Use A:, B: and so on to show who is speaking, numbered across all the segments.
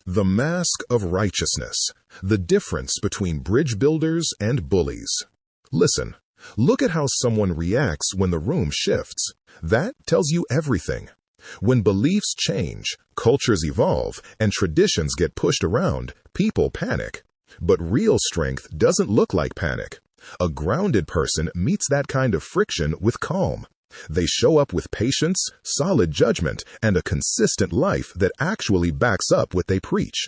A: The mask of righteousness, the difference between bridge builders and bullies. Listen, look at how someone reacts when the room shifts. That tells you everything. When beliefs change, cultures evolve, and traditions get pushed around, people panic. But real strength doesn't look like panic. A grounded person meets that kind of friction with calm. They show up with patience, solid judgment, and a consistent life that actually backs up what they preach.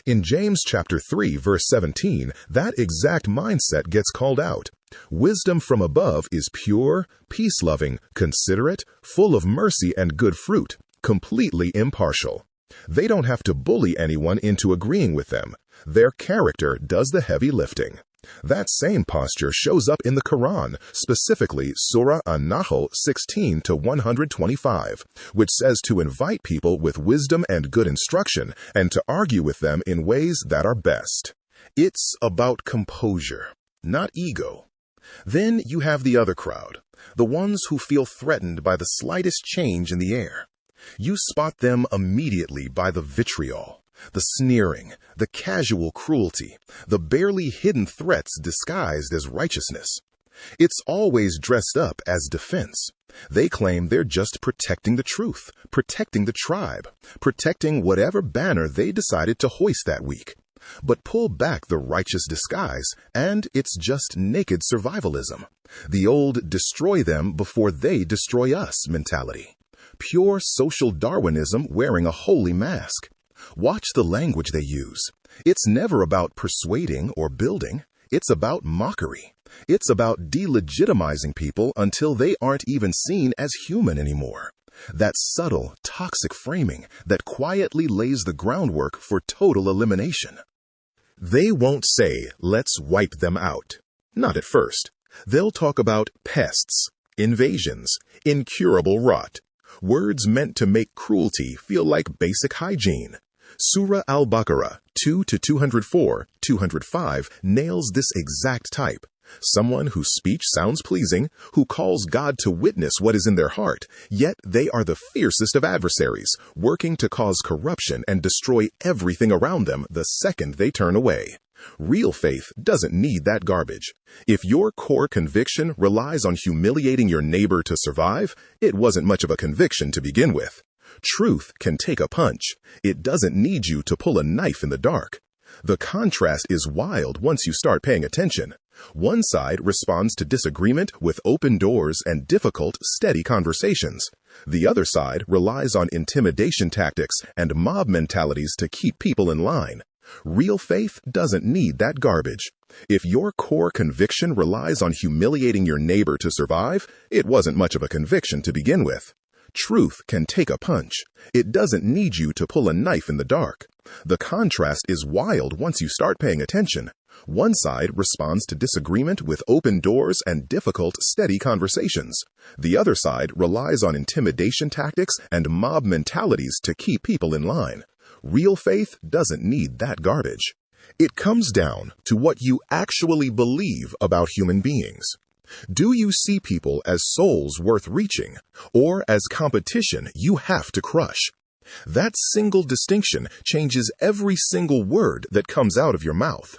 A: In James chapter 3, verse 17, that exact mindset gets called out. Wisdom from above is pure, peace-loving, considerate, full of mercy and good fruit, completely impartial. They don't have to bully anyone into agreeing with them. Their character does the heavy lifting. That same posture shows up in the Quran, specifically Surah An-Nahl 16-125, which says to invite people with wisdom and good instruction and to argue with them in ways that are best. It's about composure, not ego. Then you have the other crowd, the ones who feel threatened by the slightest change in the air. You spot them immediately by the vitriol, the sneering, the casual cruelty, the barely hidden threats disguised as righteousness. It's always dressed up as defense. They claim they're just protecting the truth, protecting the tribe, protecting whatever banner they decided to hoist that week. But pull back the righteous disguise, and it's just naked survivalism. The old destroy them before they destroy us mentality. Pure social Darwinism wearing a holy mask. Watch the language they use. It's never about persuading or building. It's about mockery. It's about delegitimizing people until they aren't even seen as human anymore. That subtle, toxic framing that quietly lays the groundwork for total elimination. They won't say, let's wipe them out. Not at first. They'll talk about pests, invasions, incurable rot. Words meant to make cruelty feel like basic hygiene. Surah Al-Baqarah 2-204-205 nails this exact type. Someone whose speech sounds pleasing, who calls God to witness what is in their heart, yet they are the fiercest of adversaries, working to cause corruption and destroy everything around them the second they turn away. Real faith doesn't need that garbage. If your core conviction relies on humiliating your neighbor to survive, it wasn't much of a conviction to begin with. Truth can take a punch. It doesn't need you to pull a knife in the dark. The contrast is wild once you start paying attention. One side responds to disagreement with open doors and difficult, steady conversations. The other side relies on intimidation tactics and mob mentalities to keep people in line. Real faith doesn't need that garbage. If your core conviction relies on humiliating your neighbor to survive, it wasn't much of a conviction to begin with. Truth can take a punch. It doesn't need you to pull a knife in the dark. The contrast is wild once you start paying attention. One side responds to disagreement with open doors and difficult, steady conversations. The other side relies on intimidation tactics and mob mentalities to keep people in line. Real faith doesn't need that garbage. It comes down to what you actually believe about human beings. Do you see people as souls worth reaching, or as competition you have to crush? That single distinction changes every single word that comes out of your mouth.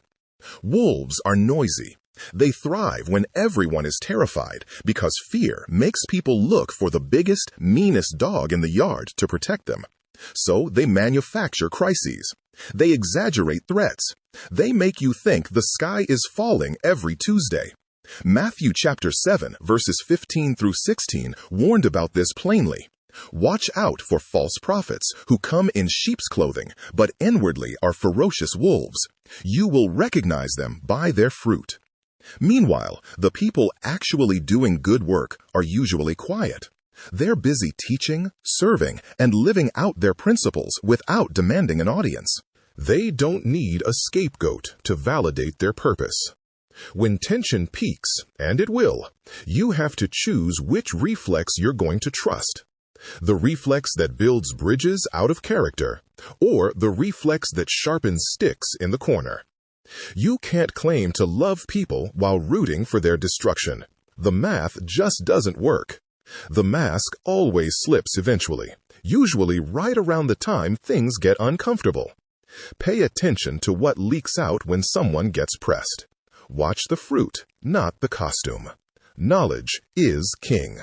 A: Wolves are noisy. They thrive when everyone is terrified because fear makes people look for the biggest, meanest dog in the yard to protect them. So they manufacture crises. They exaggerate threats. They make you think the sky is falling every Tuesday. Matthew chapter 7, verses 15-16 warned about this plainly. Watch out for false prophets who come in sheep's clothing, but inwardly are ferocious wolves. You will recognize them by their fruit. Meanwhile, the people actually doing good work are usually quiet. They're busy teaching, serving, and living out their principles without demanding an audience. They don't need a scapegoat to validate their purpose. When tension peaks, and it will, you have to choose which reflex you're going to trust. The reflex that builds bridges out of character, or the reflex that sharpens sticks in the corner. You can't claim to love people while rooting for their destruction. The math just doesn't work. The mask always slips eventually, usually right around the time things get uncomfortable. Pay attention to what leaks out when someone gets pressed. Watch the fruit, not the costume. Knowledge is king.